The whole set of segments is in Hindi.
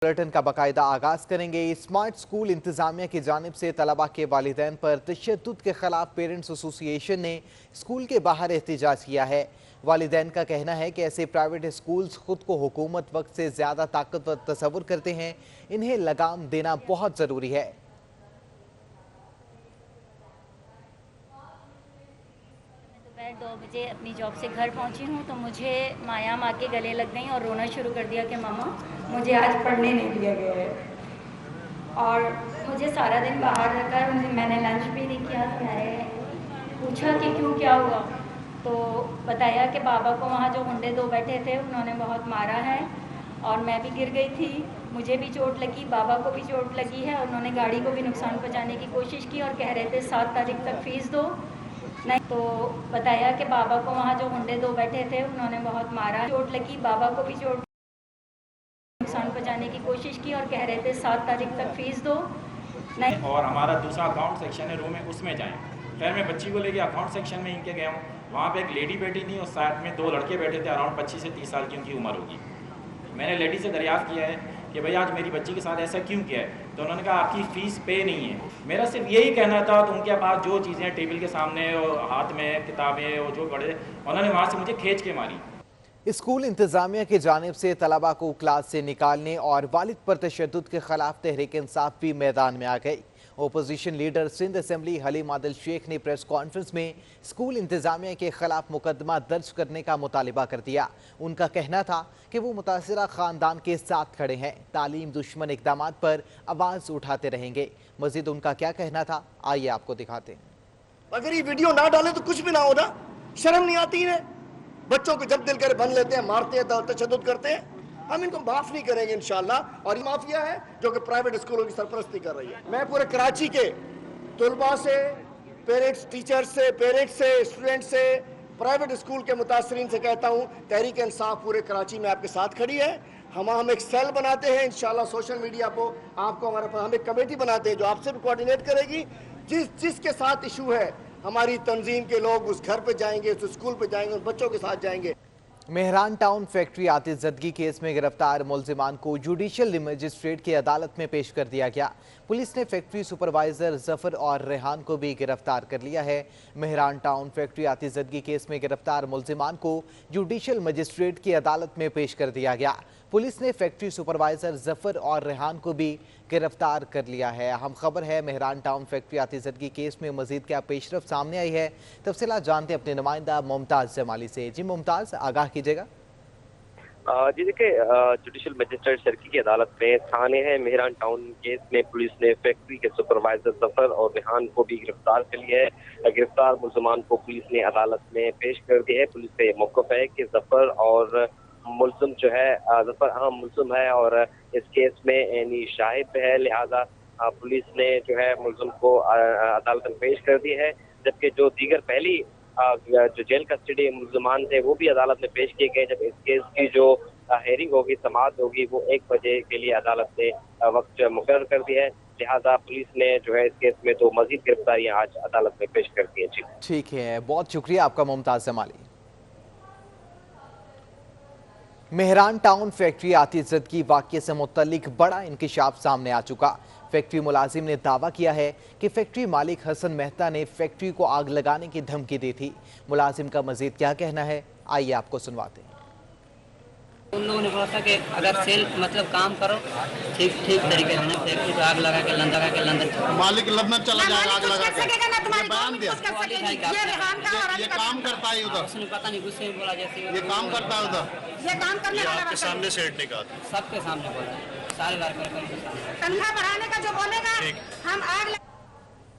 बुलेटिन का बाकायदा आगाज करेंगे। स्मार्ट स्कूल इंतजामिया की जानिब से तलबा के वालिदैन पर तशद्दुद के खिलाफ पेरेंट्स एसोसिएशन ने स्कूल के बाहर एहतजाज किया है। वालिदैन का कहना है कि ऐसे प्राइवेट स्कूल्स खुद को हुकूमत वक्त से ज्यादा ताकतवर तस्वुर करते हैं, इन्हें लगाम देना बहुत जरूरी है। दोपहर 2 बजे अपनी जॉब से घर पहुंची हूं तो मुझे माया माँ के गले लग गई और रोना शुरू कर दिया कि मामा मुझे आज पढ़ने नहीं दिया गया है। और मुझे सारा दिन बाहर रहकर मैंने लंच भी नहीं किया। मैंने पूछा कि क्यों, क्या हुआ, तो बताया कि बाबा को वहाँ जो गुंडे 2 बैठे थे उन्होंने बहुत मारा है और मैं भी गिर गई थी, मुझे भी चोट लगी, बाबा को भी चोट लगी है। उन्होंने गाड़ी को भी नुकसान पहुँचाने की कोशिश की और कह रहे थे 7 तारीख तक फीस दो। नहीं तो बताया कि बाबा को वहाँ जो गुंडे 2 बैठे थे उन्होंने बहुत मारा, चोट लगी, बाबा को भी चोट नुकसान पहुँचाने की कोशिश की और कह रहे थे 7 तारीख तक फीस दो। नहीं और हमारा दूसरा अकाउंट सेक्शन है रूम है, उसमें जाएं। खैर मैं बच्ची को लेके अकाउंट सेक्शन में इनके गया हूँ, वहाँ पे एक लेडी बैठी थी और साथ में 2 लड़के बैठे थे, अराउंड 25 से 30 साल की उनकी उम्र होगी। मैंने लेडी से दरियाफ्त किया है कि भाई आज मेरी बच्ची के साथ ऐसा क्यों किया है, तो उन्होंने कहा आपकी फ़ीस पे नहीं है। मेरा सिर्फ यही कहना था, तो उनके पास जो चीज़ें टेबल के सामने और हाथ में किताबें और जो पढ़े, उन्होंने वहाँ से मुझे खींच के मारी। स्कूल इंतजामिया की जानिब से तलबा को क्लास से निकालने और वालिद पर तशद्दुद के खिलाफ तहरीक इंसाफ भी मैदान में आ गई। Opposition leader Sindh assembly Haleem Adil Sheikh ने प्रेस कॉन्फ्रेंस में स्कूल इंतजामिया के खिलाफ मुकदमा दर्ज करने का मुतालिबा कर दिया। उनका कहना था कि वो मुतासिरा खानदान के साथ खड़े हैं, तालीम दुश्मन इकदामात पर आवाज उठाते रहेंगे। मजीद उनका क्या कहना था, आइए आपको दिखाते हैं। अगर ये वीडियो ना डाले तो कुछ भी ना हो ना, शर्म नहीं आती है? बच्चों को जब दिल करे बन लेते हैं, मारते हैं, तशद्दुद करते हैं। हम इनको माफ नहीं करेंगे इंशाल्लाह। और ये माफिया है जो कि प्राइवेट स्कूलों की सरपरस्ती कर रही है। मैं पूरे कराची के तुलबा से, पेरेंट्स, टीचर से, पेरेंट्स से, स्टूडेंट से, प्राइवेट स्कूल के मुतासरीन से कहता हूँ, तहरीक इंसाफ पूरे कराची में आपके साथ खड़ी है। हम एक सेल बनाते हैं इंशाल्लाह सोशल मीडिया को, आपको हमारे पास हम एक कमेटी बनाते हैं जो आपसे भी कोऑर्डिनेट करेगी। जिसके साथ इशू है हमारी तंजीम के लोग उस घर पे जाएंगे, उस स्कूल पे जाएंगे, उन बच्चों के साथ जाएंगे। मेहरान टाउन फैक्ट्री आतिशज़दगी केस में गिरफ्तार मुलजिमान को जुडिशल मजिस्ट्रेट की अदालत में पेश कर दिया गया। पुलिस ने फैक्ट्री सुपरवाइजर जफर और रेहान को भी गिरफ्तार कर लिया है। मेहरान टाउन फैक्ट्री आतिशज़दगी केस में गिरफ्तार मुलजिमान को जुडिशल मजिस्ट्रेट की अदालत में पेश कर दिया गया। पुलिस ने फैक्ट्री सुपरवाइजर जफर और रेहान को भी गिरफ्तार कर लिया है। अहम खबर है, मेहरान टाउन फैक्ट्री आतिशज़दगी केस में मजीद क्या पेशरफ सामने आई है, तफसीलात जानते हैं अपने नुमाइंदा मुमताज जमाली से। जी मुमताज, आगाह कीजिएगा। जी देखिए, जुडिशल मजिस्ट्रेट शर्की की अदालत में थाने है मेहरान टाउन केस में पुलिस ने फैक्ट्री के सुपरवाइजर जफर और रेहान को भी गिरफ्तार कर लिया है। गिरफ्तार मुलजमान को पुलिस ने अदालत में पेश कर दिया है। पुलिस का ये मौक़िफ़ है कि जफर और मुलजिम जो है, जफर अहम मुलजिम है और इस केस में यानी शाहिद है, लिहाजा पुलिस ने जो है मुलजिम को अदालत में पेश कर दिया है। जबकि जो दीगर पहली जो जेल कस्टडी मुलजमान थे वो भी अदालत में पेश किए गए। जब इस केस की जो हेयरिंग होगी, समाअत होगी, वो 1 बजे के लिए अदालत ने वक्त मुकर्रर कर दिया है। लिहाजा पुलिस ने जो है इस केस में तो मजीद गिरफ्तारियां आज अदालत में पेश कर दी है। जी ठीक है, बहुत शुक्रिया आपका मुमताज जमाली। मेहरान टाउन फैक्ट्री आतिशज़दगी वाक़ये से मुतल्लिक बड़ा इंकिशाफ सामने आ चुका। फैक्ट्री मुलाजिम ने दावा किया है कि फैक्ट्री मालिक हसन मेहता ने फैक्ट्री को आग लगाने की धमकी दी थी। मुलाजिम का मजीद क्या कहना है, आइए आपको सुनवाते हैं। उन लोगों ने बोला था कि अगर सेल मतलब काम करो ठीक तरीके से, फैक्ट्री को आग लगा के लंदन मालिक लंदन चला जाएगा आग लगा के। बयान दिया ये काम करता है उधर, उसने पता नहीं गुस्से में बोला जैसे ये काम करता है उधर, ये काम करने वाला आपके सामने सेठ ने कहा, सबके सामने बोला, सारे वर्कर तनख्वाह बढ़ाने का जो बोलेगा हम आग।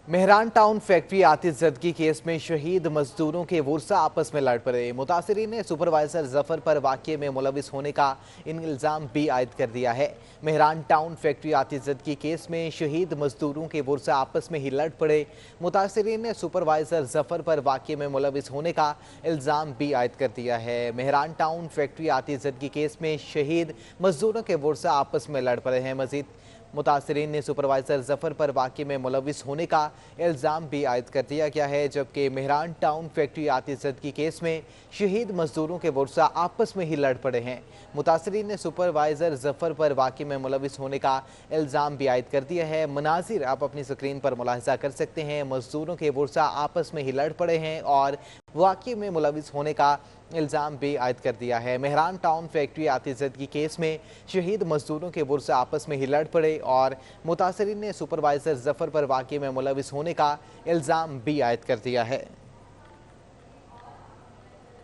मेहरान टाउन फैक्ट्री आतिशज़दगी केस में शहीद मजदूरों के वर्सा आपस में लड़ पड़े। मुतासिरीन ने सुपरवाइजर जफर पर वाक़ये में मुलविस होने का इल्ज़ाम भी आयद कर दिया है। मेहरान टाउन फैक्ट्री आतिशज़दगी केस में शहीद मजदूरों के वर्सा आपस में ही लड़ पड़े। मुतासिरीन ने सुपरवाइजर जफर पर वाक़ये में मुलविस होने का इल्ज़ाम भी आयद कर दिया है। मेहरान टाउन फैक्ट्री आतिशज़दगी केस में शहीद मजदूरों के वर्सा आपस में लड़ पड़े हैं। मजीद मुतासिरीन ने सुपरवाइजर जफर पर वाक़ये में मुलविस होने का इल्ज़ाम भी आयद कर दिया गया है, जबकि मेहरान टाउन फैक्ट्री आतिशदगी केस में शहीद मजदूरों के वर्सा आपस में ही लड़ पड़े हैं। मुतासरीन ने सुपरवाइजर जफर पर वाक़े में मुलविस होने का इल्ज़ाम भी आयद कर दिया है। मनाजिर आप अपनी स्क्रीन पर मुलाहिजा कर सकते हैं। मजदूरों के वर्सा आपस में ही लड़ पड़े हैं और वाक़े में मुलविस होने का इल्ज़ाम भी आयद कर दिया है। मेहरान टाउन फैक्ट्री आतिशदगी केस में शहीद मजदूरों के वर्सा आपस में ही लड़ पड़े और मुतासरीन ने सुपरवाइजर जफर पर वाक़े में मुलविस होने का इल्ज़ाम भी आयद कर दिया है।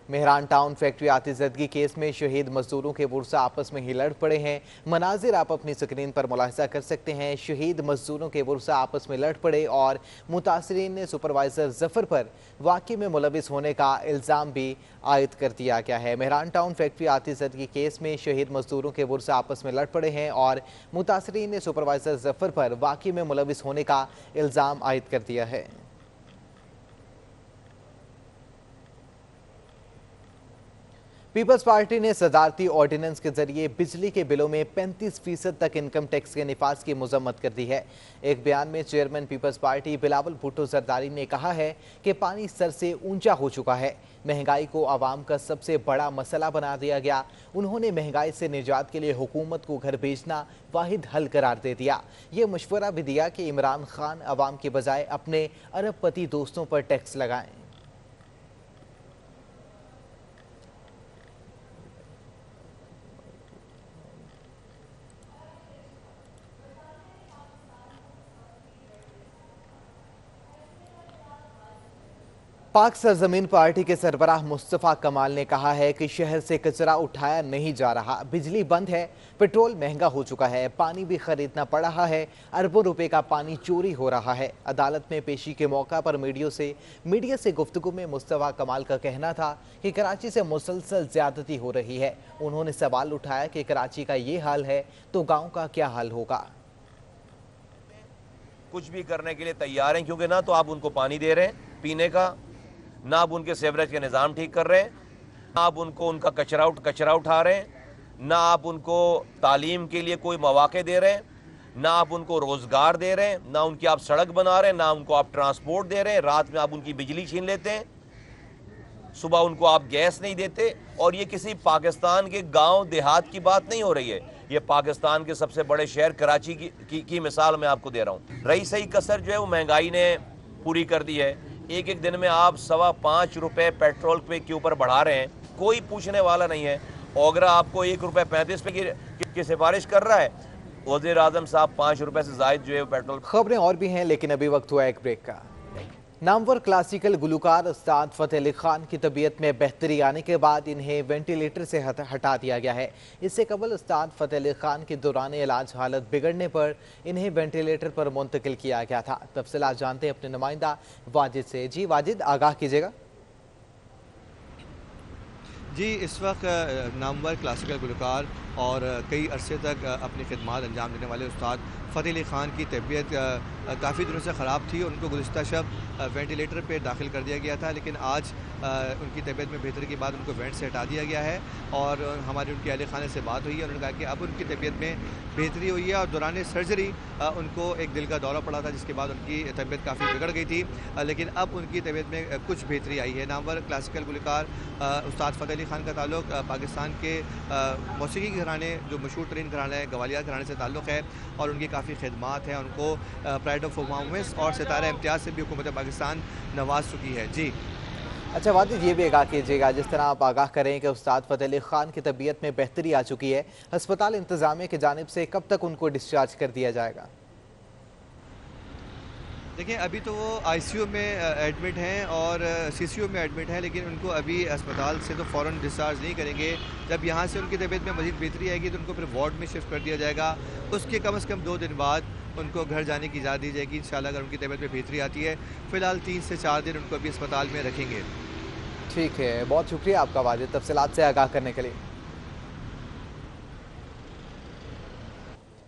मेहरान टाउन फैक्ट्री आतिशदगी केस में शहीद मजदूरों के वर्सा आपस में ही लड़ पड़े हैं। मनाजिर आप अपनी स्क्रीन पर मुलाहिजा कर सकते हैं। शहीद मजदूरों के वर्सा आपस में लड़ पड़े और मुतासरीन ने सुपरवाइजर जफर पर वाक़े में मुलविस होने का इल्ज़ाम भी आयद कर दिया गया है। मेहरान टाउन फैक्ट्री आतिशदगी केस में शहीद मजदूरों के वर्सा आपस में लड़ पड़े हैं और मुतासरीन ने सुपरवाइजर जफर पर वाक़े में मुलविस होने का इल्ज़ाम आयद कर दिया है। पीपल्स पार्टी ने सदारती ऑर्डिनेंस के जरिए बिजली के बिलों में 35% तक इनकम टैक्स के निफाज की मजम्मत कर दी है। एक बयान में चेयरमैन पीपल्स पार्टी बिलावल भुट्टो जरदारी ने कहा है कि पानी सर से ऊंचा हो चुका है। महंगाई को आवाम का सबसे बड़ा मसला बना दिया गया। उन्होंने महंगाई से निजात के लिए हुकूमत को घर भेजना वाहिद हल करार दे दिया। ये मशवरा भी दिया कि इमरान खान आवाम के बजाय अपने अरबपति दोस्तों पर टैक्स लगाएं। पाक सरजमीन पार्टी के सरबराह मुस्तफ़ा कमाल ने कहा है कि शहर से कचरा उठाया नहीं जा रहा, बिजली बंद है, पेट्रोल महंगा हो चुका है, पानी भी खरीदना पड़ रहा है, अरबों रुपए का पानी चोरी हो रहा है। अदालत में पेशी के मौका पर मीडिया से गुफ्तगू में मुस्तफ़ा कमाल का कहना था कि कराची से मुसलसल ज्यादती हो रही है। उन्होंने सवाल उठाया कि कराची का ये हाल है तो गाँव का क्या हाल होगा। कुछ भी करने के लिए तैयार हैं, क्योंकि ना तो आप उनको पानी दे रहे हैं पीने का, ना आप उनके सेवरेज के निज़ाम ठीक कर रहे हैं, ना आप उनको उनका कचरा उठा रहे हैं, ना आप उनको तालीम के लिए कोई मौके दे रहे हैं, ना आप उनको रोज़गार दे रहे हैं, ना उनकी आप सड़क बना रहे हैं, ना उनको आप ट्रांसपोर्ट दे रहे हैं। रात में आप उनकी बिजली छीन लेते हैं, सुबह उनको आप गैस नहीं देते। और ये किसी पाकिस्तान के गांव देहात की बात नहीं हो रही है, ये पाकिस्तान के सबसे बड़े शहर कराची की मिसाल मैं आपको दे रहा हूँ। रही सही कसर जो है वो महंगाई ने पूरी कर दी है। एक एक दिन में आप 5.25 रुपये पेट्रोल पे के ऊपर बढ़ा रहे हैं, कोई पूछने वाला नहीं है। ओगरा आपको 1.35 रुपये की सिफारिश कर रहा है, वज़ीर आज़म साहब 5 रुपये से ज़ायद जो है पेट्रोल। खबरें और भी हैं, लेकिन अभी वक्त हुआ एक ब्रेक का। नामवर क्लासिकल गुलकार उस्ताद फतेह अली खान की तबीयत में बेहतरी आने के बाद इन्हें वेंटिलेटर से हटा दिया गया है। इससे कबल उस्ताद फतेह अली खान के दौरान इलाज हालत बिगड़ने पर इन्हें वेंटिलेटर पर मुंतकिल किया गया था। तफसीलात जानते हैं अपने नुमाइंदा वाजिद से। जी वाजिद, आगाह कीजिएगा। जी, इस वक्त नामवर क्लासिकल गुलकार और कई अरसे तक अपनी खिदमत अंजाम देने वाले उस्ताद फतेह अली ख़ान की तबीयत काफ़ी दिनों से ख़राब थी। उनको गुज़िश्ता शब वेंटिलेटर पे दाखिल कर दिया गया था, लेकिन आज उनकी तबीयत में बेहतरी के बाद उनको वेंट से हटा दिया गया है। और हमारी उनके अहल खाने से बात हुई है, उन्होंने कहा कि अब उनकी तबीयत में बेहतरी हुई है और दौरान सर्जरी उनको एक दिल का दौरा पड़ा था, जिसके बाद उनकी तबीयत काफ़ी बिगड़ गई थी, लेकिन अब उनकी तबीयत में कुछ बेहतरी आई है। नामवर क्लासिकल गुलकार उस्ताद फतेह अली ख़ान का ताल्लुक़ पाकिस्तान के मौसीकी घराने, जो मशहूर तरीन घराना है गवालियर घराने से ताल्लुक़ है और उनकी काफ़ी खिदमात हैं। उनको प्राइड ऑफ परफॉर्मेंस और सितारा इम्तियाज़ से भी हुकूमत पाकिस्तान नवाज चुकी है। जी अच्छा वाजिद, ये भी आगाह कीजिएगा, जिस तरह आप आगाह करें कि उस्ताद फतेह अली खान की तबीयत में बेहतरी आ चुकी है, अस्पताल इंतजामिया की जानिब से कब तक उनको डिस्चार्ज कर दिया जाएगा? देखिए, अभी तो वो आईसीयू में एडमिट हैं और सीसीयू में एडमिट हैं, लेकिन उनको अभी अस्पताल से तो फ़ौरन डिस्चार्ज नहीं करेंगे। जब यहाँ से उनकी तबीयत में मज़ीद बेहतरी आएगी तो उनको फिर वार्ड में शिफ्ट कर दिया जाएगा। उसके कम से कम 2 दिन बाद उनको घर जाने की इजाज़त दी जाएगी इंशाल्लाह, अगर उनकी तबीयत में बेहतरी आती है। फ़िलहाल 3 से 4 दिन उनको अभी अस्पताल में रखेंगे। ठीक है, बहुत शुक्रिया आपका वाजिद, तफसीलात से आगाह करने के लिए।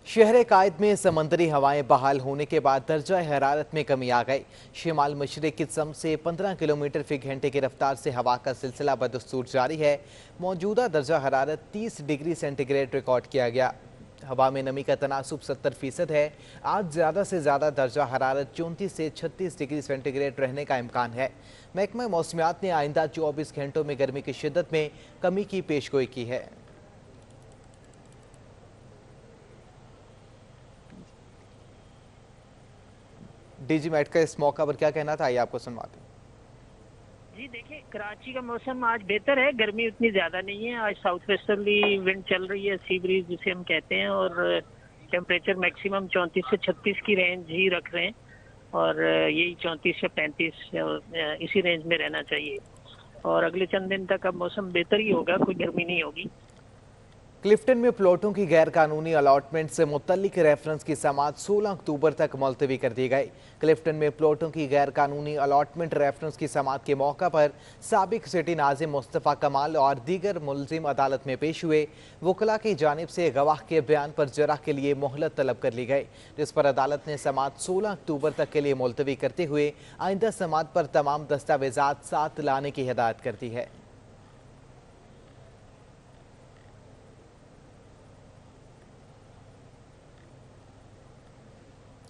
शहर कायद में समंदरी हवाएं बहाल होने के बाद दर्जा हरारत में कमी आ गई। शिमाल मशरिक की सम से 15 किलोमीटर फी घंटे की रफ्तार से हवा का सिलसिला बदस्तूर जारी है। मौजूदा दर्जा हरारत 30 डिग्री सेंटीग्रेड रिकॉर्ड किया गया। हवा में नमी का तनासुब 70% है। आज ज़्यादा से ज़्यादा दर्जा हरारत 34 से 36 डिग्री सेंटीग्रेड रहने का इम्कान है। महकमा मौसमियात ने आइंदा 24 घंटों में गर्मी की शिद्दत में कमी की पेशगोई की है। डीजी मेट का इस मौका पर क्या कहना था, आइए आपको सुनवाते हैं। जी देखिए, कराची का मौसम आज बेहतर है, गर्मी उतनी ज़्यादा नहीं है। आज साउथ वेस्टर्ली विंड चल रही है, सी ब्रीज जिसे हम कहते हैं, और टेम्परेचर मैक्सिमम 34 से 36 की रेंज ही रख रहे हैं, और यही 34 से 35 इसी रेंज में रहना चाहिए। और अगले चंद दिन तक अब मौसम बेहतर ही होगा, कोई गर्मी नहीं होगी। क्लिफ्टन में प्लॉटों की गैर कानूनी अलॉटमेंट से मुतल्लिक रेफरेंस की समाअत 16 अक्टूबर तक मुलतवी कर दी गई। क्लिफ्टन में प्लॉटों की गैर कानूनी अलॉटमेंट रेफरेंस की समाअत के मौका पर साबिक सिटी नाज़िम मुस्तफ़ा कमाल और दीगर मुलजिम अदालत में पेश हुए। वकला की जानिब से गवाह के बयान पर जरा के लिए मोहलत तलब कर ली गई, जिस पर अदालत ने समाअत 16 अक्टूबर तक के लिए मुलतवी करते हुए आइंदा समाअत पर तमाम दस्तावेजात साथ लाने की हिदायत कर दी है।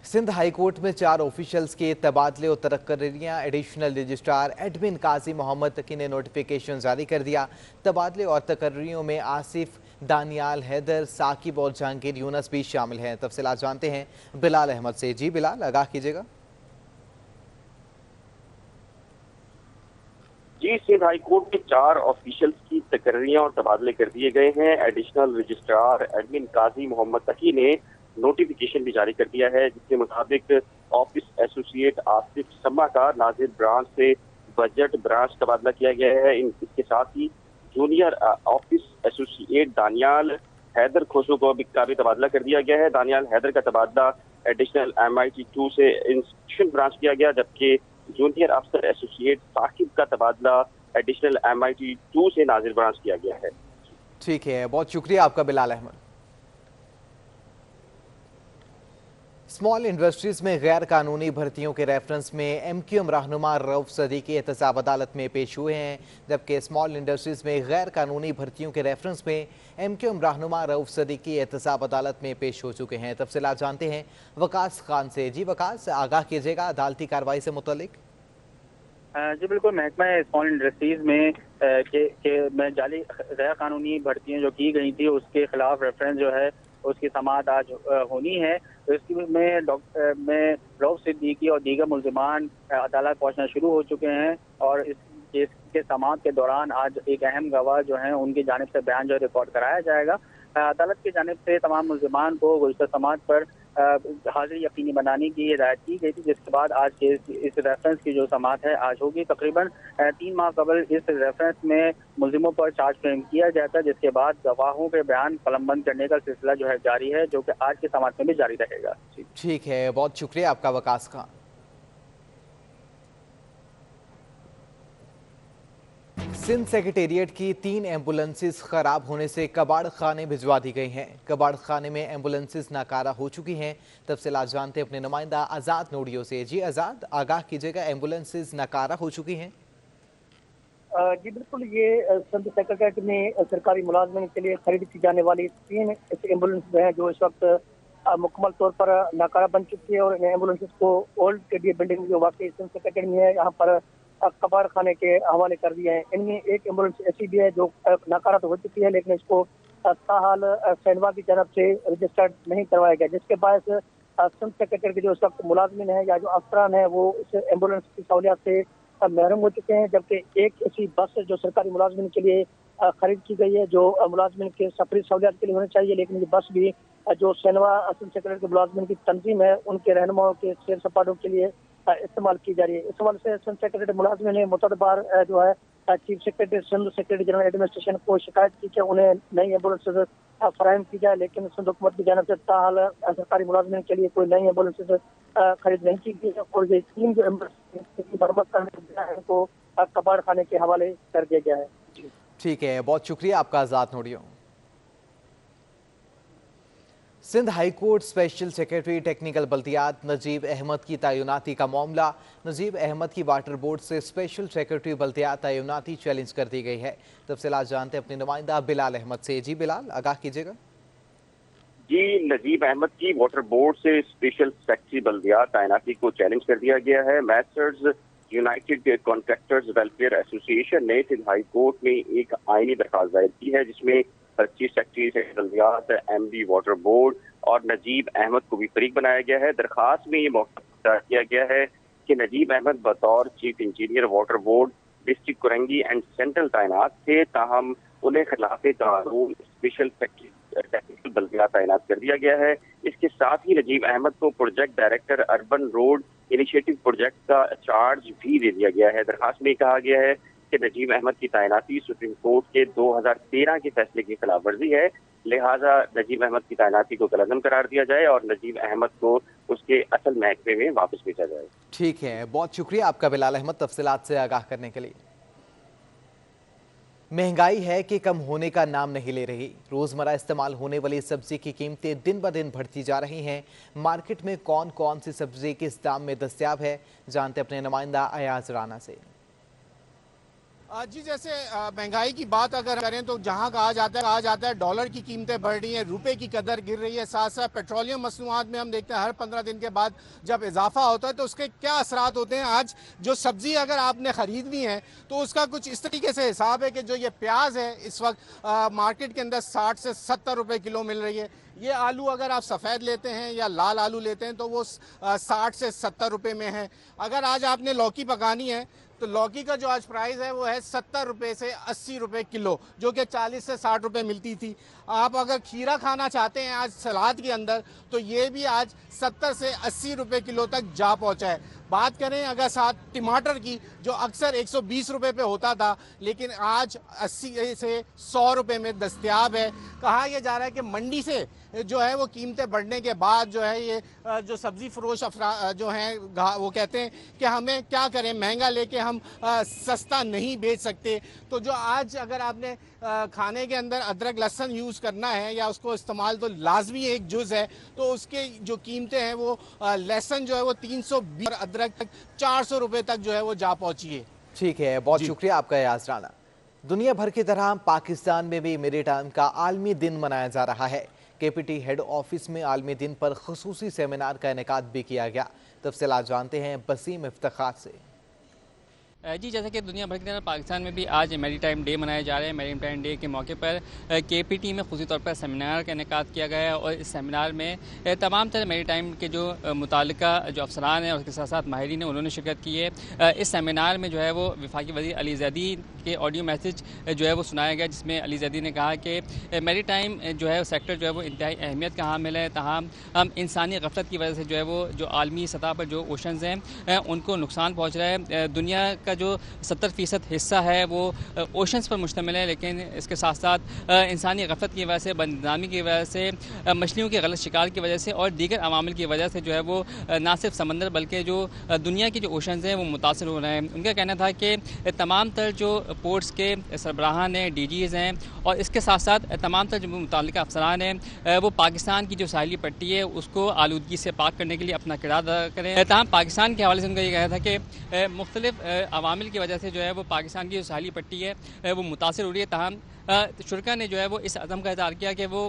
सिंध हाई कोर्ट में 4 ऑफिशियल्स के तबादले और तरक्रियां। एडिशनल रजिस्ट्रार एडमिन काजी मोहम्मद तकी ने नोटिफिकेशन जारी कर दिया। तबादले और तकर्रियों में आसिफ, दानियाल, हैदर, साकिब और जहांगीर यूनस भी शामिल हैं। तफसीलात जानते हैं बिलाल अहमद से। जी बिलाल, आगाह कीजिएगा। जी, सिंध हाई कोर्ट में 4 ऑफिशियल्स की तकर्रियां और तबादले कर दिए गए हैं। एडिशनल रजिस्ट्रार एडमिन काजी मोहम्मद तकी ने नोटिफिकेशन भी जारी कर दिया है, जिसके मुताबिक ऑफिस एसोसिएट आसिफ सम्मा का नाजिर ब्रांच से बजट ब्रांच तबादला किया गया है। इसके साथ ही junior office associate Daniyal Haider Khoso का भी तबादला कर दिया गया है। दानियाल हैदर का तबादला एडिशनल MIT 2 से इंस्पेक्शन ब्रांच किया गया, जबकि जूनियर अफसर एसोसिएट साकिब का तबादला एडिशनल MIT 2 से नाजिर ब्रांच किया गया है। ठीक है, बहुत शुक्रिया आपका बिलाल अहमद। स्मॉल इंडस्ट्रीज में गैर कानूनी भर्तियों के रेफरेंस में MQM रहनुमा रऊफ सदीकी एहतसाब अदालत में पेश हुए हैं, जबकि स्मॉल इंडस्ट्रीज में गैर कानूनी भर्तियों के रेफरेंस में MQM रहनुमा रऊफ सदीकी एहतसाब अदालत में पेश हो चुके हैं। तफसीलात जानते हैं वकास खान से। जी वकास, आगाह कीजिएगा अदालती कार्रवाई से मुतल्लिक। जी बिल्कुल, महकमा स्मॉल इंडस्ट्रीज में जाली गैर कानूनी भर्तियाँ जो की गई थी उसके खिलाफ रेफरेंस जो है उसकी समाअत आज होनी है। तो इसकी में रऊफ सिद्दीकी और दीगर मुल्जिमान अदालत पहुंचना शुरू हो चुके हैं, और इस केस के समाअत के दौरान आज एक अहम गवाह जो हैं उनकी जानिब से बयान जो रिकॉर्ड कराया जाएगा। अदालत की जानिब से तमाम मुल्जिमान को गुज़श्ता समाअत पर हाजिरी यकीनी बनाने की हिदायत की गई थी, जिसके बाद आज के इस रेफरेंस की जो समाअत है आज होगी। तकरीबन 3 माह कबल इस रेफरेंस में मुल्जिमों पर चार्ज फ्रेम किया गया था, जिसके बाद गवाहों के बयान कलमबंद करने का सिलसिला जो है जारी है, जो कि आज की समाअत में भी जारी रहेगा। ठीक है, बहुत शुक्रिया आपका वकास खान। सिंध सेक्रेटेरिएट की 3 एम्बुलेंसेस खराब होने से कबाड़ खाने भिजवा दी गई हैं। कबाड़ खाने में एम्बुलेंसेस नाकारा हो चुकी हैं। तफसीलात जानते अपने नुमाइंदा आज़ाद नोडियो से। जी आज़ाद, आगाह कीजिएगा, एम्बुलेंसेस नाकारा हो चुकी हैं। जी बिल्कुल, ये सिंध सेक्रेटेरिएट में सरकारी मुलाजमिन के लिए खरीद की जाने वाली 3 ऐसी एम्बुलेंस हैं जो इस वक्त मुकम्मल तौर पर नाकारा बन चुकी है, और इन एम्बुलेंसेस को ओल्ड KDA बिल्डिंग जो वाकई सिंध सेक्रेटेरिएट में है यहाँ पर कबाड़ खाने के हवाले कर दिए हैं। इनमें एक एम्बुलेंस ऐसी भी है जो नाकारा तो हो चुकी है, लेकिन इसको ताहाल सैनवा की तरफ से रजिस्टर्ड नहीं करवाया गया, जिसके बायस सिंध सेक्रेटेरिएट के जो इस वक्त मुलाजमिन है या जो अफसरान है वो इस एम्बुलेंस की सहूलियत से महरूम हो चुके हैं। जबकि एक ऐसी बस जो सरकारी मुलाजमिन के लिए खरीद की गई है, जो मुलाजमिन के सफरी सहूलियत के लिए होनी चाहिए, लेकिन ये बस भी जो सैनवा सिंध सेक्रेटेरिएट के मुलाजमिन की तंजीम है उनके रहनुमाओं के सैर सपाटों के लिए इस्तेमाल की जा रही है। इस हवाले से सिंध सेक्रेटेरिएट मुलाजमिन ने मुतअद्दिबार जो है chief secretary Sindh secretary general administration को शिकायत की कि उन्हें नई एम्बुलेंस फराहम की जाए, लेकिन सिंध हुकूमत की जानब से ताहाल सरकारी मुलाजमिन के लिए कोई नई एम्बुलेंस खरीद नहीं की गई, और ये 3 जो एम्बुलेंस की मरम्मत करने है उनको कबाड़ खाने के हवाले कर दिया गया है। ठीक है, बहुत शुक्रिया आपका आज़ाद नोडियो। Sindh high court special secretary technical बल्दियात नजीब अहमद की तैनाती का मामला। नजीब अहमद की वाटर बोर्ड से स्पेशल सेक्रेटरी बल्दियात तैनाती चैलेंज कर दी गई है। तफसीलात जानते अपने नुमाइंदा बिलाल अहमद से। जी बिलाल, आगाह कीजिएगा। जी, नजीब अहमद की वाटर बोर्ड से स्पेशल सेक्रेटरी बल्दियात तैनाती को चैलेंज कर दिया गया है। मैस्टर्स यूनाइटेड कॉन्ट्रैक्टर्स वेलफेयर एसोसिएशन ने सिंध हाई कोर्ट में एक आईनी दरखास्त दायर की है, जिसमें चीफ सेक्रेटरी बल्दियात, एमडी वाटर बोर्ड और नजीब अहमद को भी फरीक बनाया गया है। दरखास्त में ये मौका किया गया है कि नजीब अहमद बतौर chief engineer water board district Korangi and central तैनात थे, ताहम उन्हें खिलाफ कानून स्पेशल टेक्निकल बल्दियात तैनात कर दिया गया है। इसके साथ ही नजीब अहमद को project director urban road initiative project का चार्ज भी दे दिया गया है। दरखास्त में कहा गया है कि नजीब अहमद की तैनाती सुप्रीम कोर्ट के 2013 के फैसले की खिलाफ वर्जी है, लिहाजा नजीब अहमद की तैनाती को कलअदम करार दिया जाए और नजीब अहमद को उसके असल महकमे में वापस भेजा जाए। ठीक है, बहुत शुक्रिया आपका बिलाल अहमद तफसीलात से आगाह करने के लिए। महंगाई है कि कम होने का नाम नहीं ले रही। रोजमर्रा इस्तेमाल होने वाली सब्जी की कीमतें दिन ब दिन बढ़ती जा रही हैं। मार्केट में कौन कौन सी सब्जी किस दाम में दस्तयाब है, जानते अपने नुमाइंदा अयाज राना से। जी, जैसे महंगाई की बात अगर करें तो जहां कहा जाता है डॉलर की कीमतें बढ़ रही हैं, रुपए की कदर गिर रही है, साथ साथ पेट्रोलियम मसनूआत में हम देखते हैं हर 15 दिन के बाद जब इजाफा होता है तो उसके क्या असरात होते हैं। आज जो सब्जी अगर आपने खरीदनी है तो उसका कुछ इस तरीके से हिसाब है कि जो ये प्याज है इस वक्त मार्केट के अंदर 60 से 70 रुपए किलो मिल रही है। ये आलू अगर आप सफ़ेद लेते हैं या लाल आलू लेते हैं तो वो 60 से 70 रुपए में है। अगर आज आपने लौकी पकानी है तो लौकी का जो आज प्राइस है वो है 70 रुपए से 80 रुपए किलो, जो कि 40 से 60 रुपए मिलती थी। आप अगर खीरा खाना चाहते हैं आज सलाद के अंदर तो ये भी आज 70 से 80 रुपए किलो तक जा पहुंचा है। बात करें अगर साथ टमाटर की, जो अक्सर 120 रुपए पे होता था लेकिन आज 80 से 100 रुपए में दस्तयाब है। कहा यह जा रहा है कि मंडी से जो है वो कीमतें बढ़ने के बाद जो है ये जो सब्जी फरोश जो हैं वो कहते हैं कि हमें क्या करें, महंगा लेके हम सस्ता नहीं बेच सकते। तो जो आज अगर आपने खाने के अंदर अदरक लहसुन यूज़ करना है या उसको इस्तेमाल तो लाजमी एक जुज़ है, तो उसके जो कीमतें हैं वो लहसुन जो है वो 320 और अदरक 400 रुपए तक जो है वो जा पहुंची है। ठीक है, बहुत शुक्रिया आपका अयाज राना। दुनिया भर की तरह पाकिस्तान में भी मेरीटाइम का आलमी दिन मनाया जा रहा है। केपीटी हेड ऑफिस में आलमी दिन पर खुसूसी सेमिनार का इनेकाद भी किया गया। तफसीलात जानते हैं बसीम इफ्तिखार से। जी, जैसे कि दुनिया भर की तरह पाकिस्तान में भी आज मैरीटाइम डे मनाया जा रहा है। मैरीटाइम डे के मौके पर केपीटी में खुसूसी तौर पर सेमिनार का इनेकाद किया गया है और इस सेमिनार में तमाम तरह मैरीटाइम के जो मुतालिका जो अफसरान हैं और उसके साथ साथ माहिरीन हैं उन्होंने शिरकत की है। इस सेमिनार में जो है वो वफाकी वज़ीर अली ज़ैदी के ऑडियो मैसेज जो है वो सुनाया गया, जिसमें अली ज़ैदी ने कहा कि मैरीटाइम जो है सेक्टर जो है वो इंतहाई अहमियत का हामिल है, तमाम हम इंसानी गफलत की वजह से जो है वो जो आलमी सतह पर जो ओशंस हैं उनको नुकसान पहुँच रहा है। दुनिया का जो 70% हिस्सा है वो ओशंस पर मुश्तमिल है, लेकिन इसके साथ साथ इंसानी गफलत की वजह से, बदनामी की वजह से, मछलियों के गलत शिकार की वजह से और दीगर अवामिल की वजह से जो है वो ना सिर्फ समंदर बल्कि जो दुनिया की जो ओशंस हैं वो मुतासर हो रहे हैं। उनका कहना था कि तमाम तर जो पोर्ट्स के सरबराहान हैं, DGs हैं और इसके साथ साथ तमाम तर जो मुताल्लिका अफसरान हैं वो पाकिस्तान की जो साहिली पट्टी है उसको आलूदगी से पाक करने के लिए अपना किरदार अदा करें। तमाम पाकिस्तान के हवाले से उनका ये कहना था कि मुख्तलिफ अवामिल की वजह से जो है वो पाकिस्तान की जो साहिली पट्टी है वो मुतासर हो रही है। तमाम शुरा ने जो है वो इस अज़म का इज़हार किया कि वो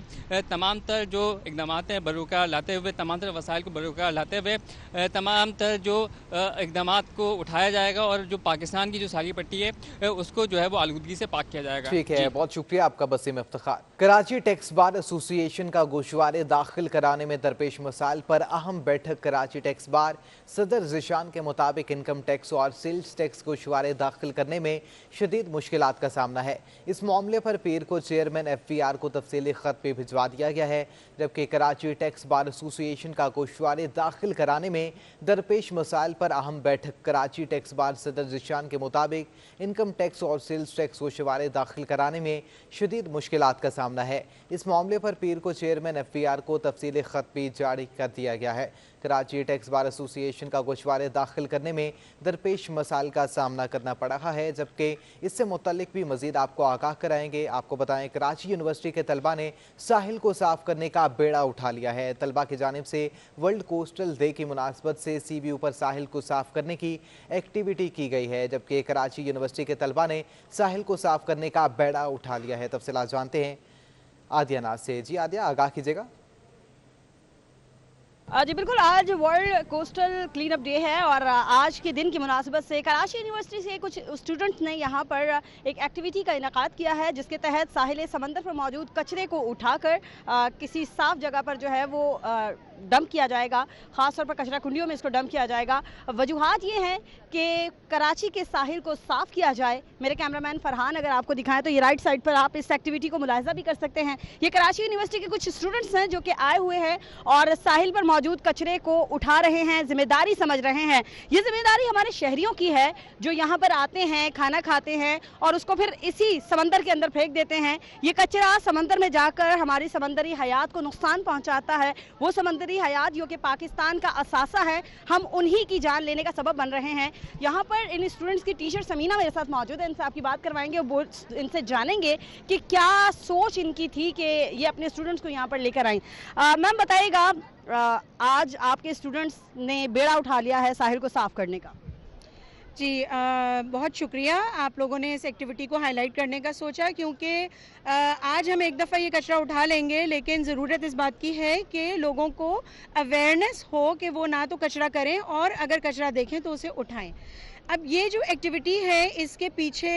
तमाम तर जो इक़दाम हैं बरूक़रार लाते हुए, तमाम तर वसाइल को बरूक़रार लाते हुए तमाम तर जो इक़दाम को उठाया जाएगा और जो पाकिस्तान की जो साहिली पट्टी है उसको जो है वो आलूदगी से पाक किया जाएगा। ठीक है, बहुत शुक्रिया आपका Basim Iftikhar. Karachi tax bar association का गोशवारे दाखिल कराने में दरपेश मसाइल पर अहम बैठक। कराची टैक्स बार सदर ज़िशान के मुताबिक इनकम टैक्स और सेल्स टैक्स गोशवारे दाखिल करने में शदीद मुश्किलात का सामना है। इस मामले पर पीर को चेयरमैन FVR को तफसीली खत भी भिजवा दिया गया है, जबकि कराची टैक्स बार एसोसिएशन का गोशवारे दाखिल कराने में दरपेश मसाइल पर अहम बैठक। कराची टैक्स बार सदर ज़िशान के मुताबिक इनकम टैक्स और सेल्स टैक्स गोशवारे दाखिल कराने में शदीद मुश्किलात का सामना है। इस मामले पर पीर को चेयरमैन FVR को तफसीली खत भी जारी कर दिया गया है। कराची टैक्स बार एसोसिएशन का गोशवारे दाखिल करने में दरपेश मसाइल का सामना करना पड़ रहा है, जबकि इससे मुतल्लिक भी मजीद आपको आगाह कराएंगे। आपको बताएं, कराची यूनिवर्सिटी के तलबा ने साहिल को साफ करने का बेड़ा उठा लिया है। तलबा की जानिब से वर्ल्ड कोस्टल डे की मुनासबत से CBU पर साहिल को साफ करने की एक्टिविटी की गई है, जबकि कराची यूनिवर्सिटी के तलबा ने साहिल को साफ करने का बेड़ा उठा लिया है। तफसीलात जानते हैं आदिया नाज से। जी आदिया, आगाह कीजिएगा। जी बिल्कुल, आज world coastal clean up day है और आज के दिन की मुनासिबत से कराची यूनिवर्सिटी से कुछ स्टूडेंट्स ने यहाँ पर एक एक्टिविटी का इनेकाद किया है, जिसके तहत साहिल समंदर पर मौजूद कचरे को उठाकर किसी साफ जगह पर जो है वो डंप किया जाएगा। ख़ास तौर पर कचरा कुंडियों में इसको डंप किया जाएगा। वजूहात ये हैं कि कराची के साहिल को साफ़ किया जाए। मेरे कैमरामैन फरहान अगर आपको दिखाएं तो ये राइट साइड पर आप इस एक्टिविटी को मुलाहिजा भी कर सकते हैं। ये कराची यूनिवर्सिटी के कुछ स्टूडेंट्स हैं जो कि आए हुए हैं और साहिल पर मौजूद कचरे को उठा रहे हैं, जिम्मेदारी समझ रहे हैं। ये जिम्मेदारी हमारे शहरियों की है जो यहाँ पर आते हैं, खाना खाते हैं और उसको फिर इसी समंदर के अंदर फेंक देते हैं। ये कचरा समंदर में जाकर हमारी समंदरी हयात को नुकसान पहुँचाता है। वो समंदरी हयात जो कि पाकिस्तान का असासा है, हम उन्हीं की जान लेने का सबब बन रहे हैं। यहाँ पर इन स्टूडेंट्स की टीचर समीना मेरे साथ मौजूद है, इनसे आपकी बात करवाएंगे और इनसे जानेंगे कि क्या सोच इनकी थी कि ये अपने स्टूडेंट्स को यहाँ पर लेकर आई। मैम बताइएगा, आज आपके स्टूडेंट्स ने बेड़ा उठा लिया है साहिल को साफ करने का। जी बहुत शुक्रिया, आप लोगों ने इस एक्टिविटी को हाईलाइट करने का सोचा, क्योंकि आज हम एक दफ़ा ये कचरा उठा लेंगे, लेकिन ज़रूरत इस बात की है कि लोगों को अवेयरनेस हो कि वो ना तो कचरा करें और अगर कचरा देखें तो उसे उठाएं। अब ये जो एक्टिविटी है इसके पीछे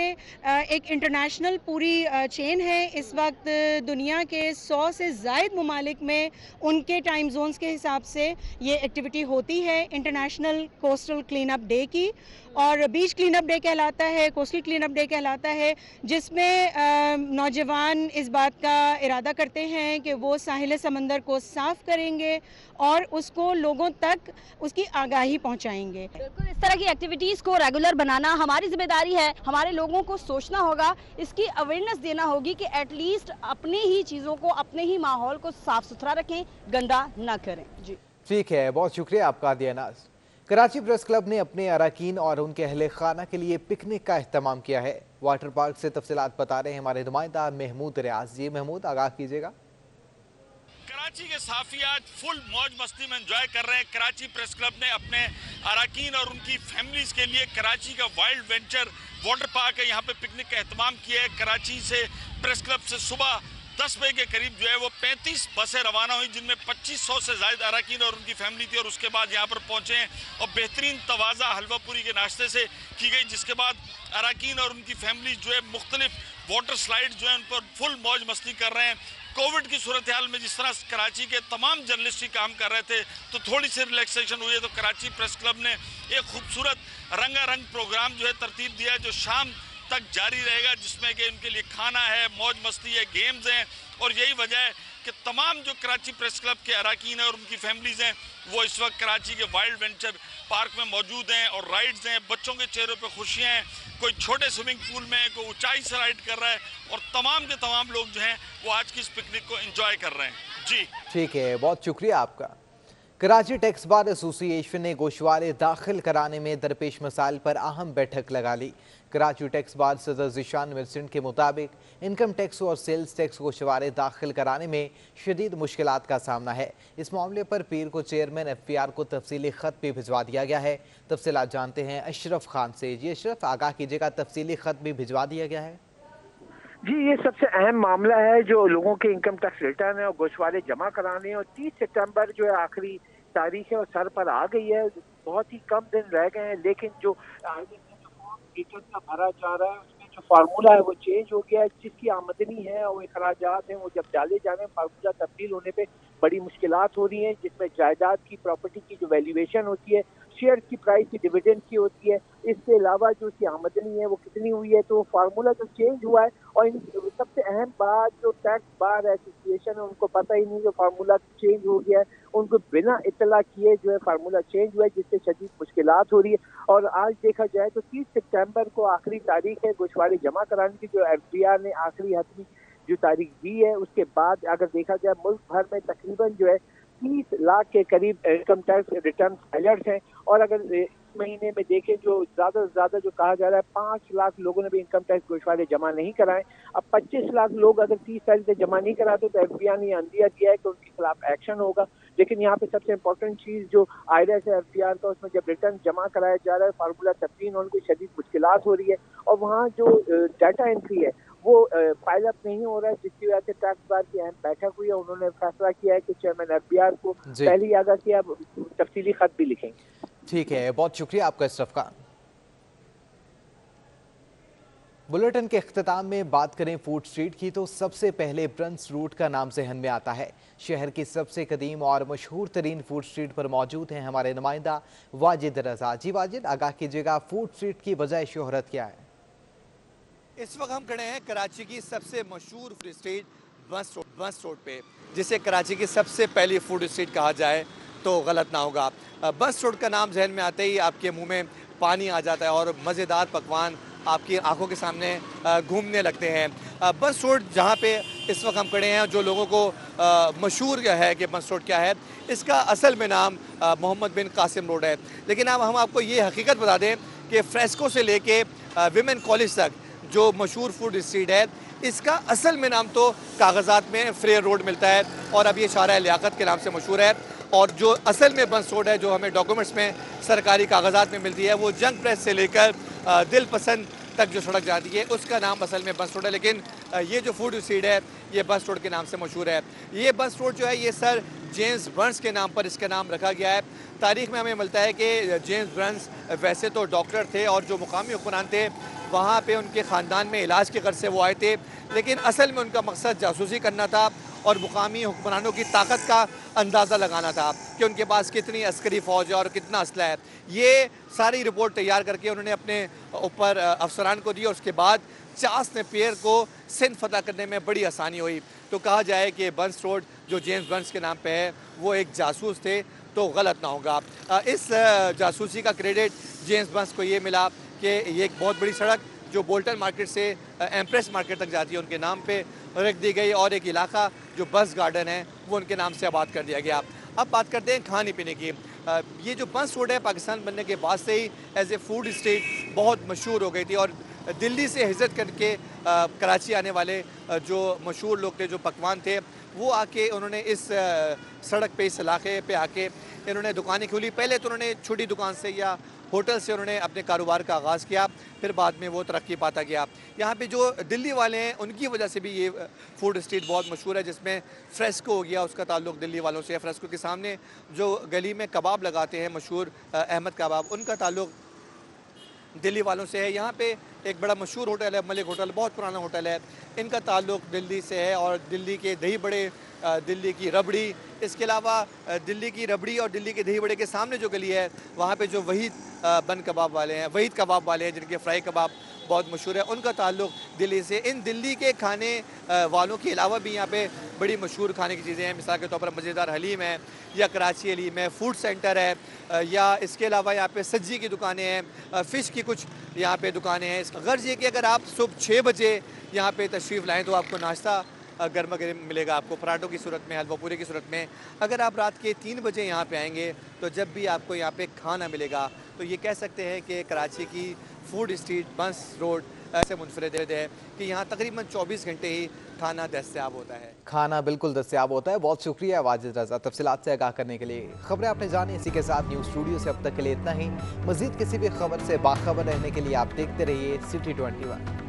एक इंटरनेशनल पूरी चेन है। इस वक्त दुनिया के 100 से ज़ायद ममालिक में उनके टाइम जोन्स के हिसाब से ये एक्टिविटी होती है। International coastal clean up day की, और बीच क्लीन अप डे कहलाता है, कोस्टल क्लीन अप डे कहलाता है, जिसमें नौजवान इस बात का इरादा करते हैं कि वो साहिल समंदर को साफ़ करेंगे और उसको लोगों तक उसकी आगाही पहुंचाएंगे। बिल्कुल, इस तरह की एक्टिविटीज़ को रेगुलर बनाना हमारी जिम्मेदारी है। हमारे लोगों को सोचना होगा, इसकी अवेयरनेस देना होगी कि एटलीस्ट अपनी ही चीज़ों को, अपने ही माहौल को साफ़ सुथरा रखें, गंदा ना करें। जी ठीक है, बहुत शुक्रिया आपका दियानाज़। कराची प्रेस क्लब ने अपने अरकान और उनके अहले खाना के लिए पिकनिक का अहतमाम किया है। वाटर पार्क से तफसीलात बता रहे हैं हमारे नुमाइंदा महमूद रियाज। जी महमूद, आगाह कीजिएगा। कराची के साफी आज फुल मौज मस्ती में एंजॉय कर रहे हैं। कराची प्रेस क्लब ने अपने अरकान और उनकी फैमिलीज के लिए कराची का वाइल्ड वेंचर वाटर पार्क है, यहाँ पे पिकनिक का एहतमाम किया है। कराची से प्रेस क्लब से सुबह 10 बजे के करीब जो है वो 35 बसें रवाना हुई, जिनमें 2500 से ज़्यादा अरकान और उनकी फैमिली थी, और उसके बाद यहाँ पर पहुँचे हैं और बेहतरीन तवाज़ा हलवा पूरी के नाश्ते से की गई, जिसके बाद अरकान और उनकी फैमिली जो है मुख्तलिफ वाटर स्लाइड जो है उन पर फुल मौज मस्ती कर रहे हैं। कोविड की सूरत हाल में जिस तरह कराची के तमाम जर्नलिस्ट ही काम कर रहे थे तो थोड़ी सी रिलैक्सेशन हुई है, तो कराची प्रेस क्लब ने एक खूबसूरत रंगारंग प्रोग्राम जो है तरतीब दिया है, जो शाम तक जारी रहेगा, जिसमें कि उनके लिए खाना है, मौज मस्ती है, गेम्स हैं। और यही वजह है कि तमाम जो कराची प्रेस क्लब के अरकान हैं और उनकी फैमिलीज हैं वो इस वक्त कराची के वाइल्ड वेंचर पार्क में मौजूद हैं और राइड्स हैं। बच्चों के चेहरों पे खुशियां हैं, कोई छोटे स्विमिंग पूल में, कोई ऊंचाई से राइड कर रहा है, और तमाम के तमाम लोग जो हैं वो आज की इस पिकनिक को एंजॉय कर रहे हैं। जी ठीक है, बहुत शुक्रिया आपका। कराची टैक्स बार एसोसिएशन ने गोशवारे दाखिल कराने में दरपेश मसाइल पर अहम बैठक लगा ली। कराची टैक्स बार सदर ज़िशान मिर्चेंट के मुताबिक इनकम टैक्स और सेल्स टैक्स गोशवारे दाखिल कराने में शदीद मुश्किलात का सामना है। इस मामले पर पीर को चेयरमैन FPR को तफसीली ख़त भी भिजवा दिया गया है। तफसीलात जानते हैं अशरफ खान से। जी अशरफ, आगाह कीजिएगा, तफसीली ख़त भी भिजवा दिया गया है? जी, ये सबसे अहम मामला है जो लोगों के इनकम टैक्स रिटर्न है और गोशवारे जमा कराने हैं, और 30 सितंबर जो है आखिरी तारीख है और सर पर आ गई है। बहुत ही कम दिन रह गए हैं, लेकिन जो रिटर्न का भरा जा रहा है उसमें जो फार्मूला है वो चेंज हो गया है। जिसकी आमदनी है और अखराजात हैं वो जब डाले जा रहे हैं, फार्मूला तब्दील होने पे बड़ी मुश्किलात हो रही हैं, जिसमें जायदाद की, प्रॉपर्टी की जो वैल्यूएशन होती है, शेयर की प्राइस की, डिविडेंड की होती है, इसके अलावा जो उसकी आमदनी है वो कितनी हुई है, तो फार्मूला तो चेंज हुआ है। और सबसे अहम बात, जो टैक्स बार एसोसिएशन है उनको पता ही नहीं कि फार्मूला चेंज हो गया है, उनको बिना इतला किए जो है फार्मूला चेंज हुआ है, जिससे शदीद मुश्किलात हो रही है। और आज देखा जाए तो 30 सितंबर को आखिरी तारीख है गोशवारे जमा कराने की, जो FPR ने आखिरी हतमी जो तारीख दी है। उसके बाद अगर देखा जाए मुल्क भर में तकरीबन जो है 30 लाख के करीब इनकम टैक्स रिटर्न फाइलर्स हैं, और अगर इस महीने में देखें जो ज़्यादा से ज़्यादा जो कहा जा रहा है 5 लाख लोगों ने भी इनकम टैक्स गोशवारे जमा नहीं कराए। अब 25 लाख लोग अगर 30 तारीख से जमा नहीं कराते तो FPR ने अंदिया दिया है कि उनके खिलाफ एक्शन होगा। लेकिन यहाँ पे सबसे इम्पोर्टेंट चीज़ जो IRS है FPR का, उसमें जब रिटर्न जमा कराया जा रहा है फार्मूला तब्दील होने की शदीद मुश्किलात हो रही है, और वहाँ जो डाटा एंट्री है वो फाइल अप नहीं हो रहा है, जिसकी वजह से टैक्स बार की अहम बैठक हुई है। उन्होंने फैसला किया है कि चेयरमैन FBR को पहले ही आगाह किया, तफसीली खत भी लिखेंगे। ठीक है, बहुत शुक्रिया आपका इशरफ खान। बुलेटिन के अख्ताम में बात करें फूड स्ट्रीट की तो सबसे पहले ब्रंस रूट का नाम जहन में आता है। शहर की सबसे कदीम और मशहूर तरीन फूड स्ट्रीट पर मौजूद हैं हमारे नुमाइंदा वाजिद रजा। जी वाजिद, आगाह कीजिएगा, फूड स्ट्रीट की वजह शोहरत क्या है? इस वक्त हम खड़े हैं कराची की सबसे मशहूर फूड स्ट्रीट बस रोड पे, जिसे कराची की सबसे पहली फूड स्ट्रीट कहा जाए तो गलत ना होगा। बस रोड का नाम जहन में आते ही आपके मुंह में पानी आ जाता है और मज़ेदार पकवान आपकी आंखों के सामने घूमने लगते हैं। बस रोड जहाँ पे इस वक्त हम खड़े हैं, जो लोगों को मशहूर है कि बस रोड क्या है, इसका असल में नाम मोहम्मद बिन कासिम रोड है। लेकिन अब हम आपको ये हकीकत बता दें कि फ्रेस्को से लेके विमेन कॉलेज तक जो मशहूर फूड स्ट्रीट है, इसका असल में नाम तो कागजात में फ्रेयर रोड मिलता है और अब ये शारा लियाकत के नाम से मशहूर है। और जो असल में बस रोड है, जो हमें डॉक्यूमेंट्स में सरकारी कागजात में मिलती है, वो जंग प्रेस से लेकर दिल पसंद तक जो सड़क जाती है उसका नाम असल में बस रोड है। लेकिन ये जो फूड स्ट्रीट है ये बस रोड के नाम से मशहूर है। ये बस रोड जो है ये सर जेम्स बर्न्स के नाम पर इसका नाम रखा गया है। तारीख में हमें मिलता है कि जेम्स बर्न्स वैसे तो डॉक्टर थे और जो मुकामी हुक्मरान थे वहाँ पे उनके ख़ानदान में इलाज के गर्ज से वो आए थे, लेकिन असल में उनका मकसद जासूसी करना था और मुकामी हुक्मरानों की ताकत का अंदाज़ा लगाना था कि उनके पास कितनी अस्करी फ़ौज है और कितना असला है। ये सारी रिपोर्ट तैयार करके उन्होंने अपने ऊपर अफसरान को दी और उसके बाद चार्ल्स नेपियर को सिंध फतह करने में बड़ी आसानी हुई। तो कहा जाए कि बर्न्स रोड जो जेम्स बर्न्स के नाम पे है वो एक जासूस थे तो गलत ना होगा। इस जासूसी का क्रेडिट जेम्स बर्न्स को ये मिला कि ये एक बहुत बड़ी सड़क जो बोल्टन मार्केट से एम्प्रेस मार्केट तक जाती है उनके नाम पे रख दी गई और एक इलाका जो बस गार्डन है वो उनके नाम से आबाद कर दिया गया। अब बात करते हैं खाने पीने की। ये जो बस रोड है पाकिस्तान बनने के बाद से ही एज ए फूड स्ट्रीट बहुत मशहूर हो गई थी और दिल्ली से हिजरत करके कराची आने वाले जो मशहूर लोग थे, जो पकवान थे, वो आके उन्होंने इस सड़क पे, इस इलाके पे आके इन्होंने दुकानें खोली। पहले तो उन्होंने छोटी दुकान से या होटल से उन्होंने अपने कारोबार का आगाज़ किया, फिर बाद में वो तरक्की पाता गया। यहाँ पे जो दिल्ली वाले हैं उनकी वजह से भी ये फूड स्ट्रीट बहुत मशहूर है, जिसमें फ्रेस्को हो गया, उसका ताल्लुक दिल्ली वालों से है। फ्रेस्को के सामने जो गली में कबाब लगाते हैं मशहूर अहमद कबाब, उनका ताल्लुक दिल्ली वालों से है। यहाँ पे एक बड़ा मशहूर होटल है मलिक होटल, बहुत पुराना होटल है, इनका ताल्लुक दिल्ली से है। और दिल्ली के दही बड़े, दिल्ली की रबड़ी, इसके अलावा दिल्ली की रबड़ी और दिल्ली के दही बड़े के सामने जो गली है वहाँ पे जो वहीद बन कबाब वाले हैं, वहीद कबाब वाले हैं, जिनके फ्राई कबाब बहुत मशहूर है, उनका ताल्लुक दिल्ली से। इन दिल्ली के खाने वालों के अलावा भी यहाँ पे बड़ी मशहूर खाने की चीज़ें हैं। मिसाल के तौर पर मज़ेदार हलीम है या कराची हलीम है, फूड सेंटर है, या इसके अलावा यहाँ पे सब्जी की दुकानें हैं, फ़िश की कुछ यहाँ पे दुकानें हैं। गर्ज ये कि अगर आप सुबह 6 बजे यहाँ पे तशरीफ़ लाएँ तो आपको नाश्ता गर्मा गर्म मिलेगा, आपको पराठों की सूरत में, हलवा पूरी की सूरत में। अगर आप रात के 3 बजे यहाँ पे आएंगे तो जब भी आपको यहाँ पे खाना मिलेगा तो ये कह सकते हैं कि कराची की फूड स्ट्रीट बस रोड ऐसे मुनफरद है कि यहाँ तकरीबन 24 घंटे ही खाना दस्तयाब होता है। खाना बिल्कुल दस्तयाब होता है। बहुत शुक्रिया वाजिद रजा तफसीलात से आगाह करने के लिए। खबरें आपने जानी, इसी के साथ न्यूज़ स्टूडियो से अब तक के लिए इतना ही। मजीद किसी भी खबर से बाखबर रहने के लिए आप देखते रहिए सिटी 21।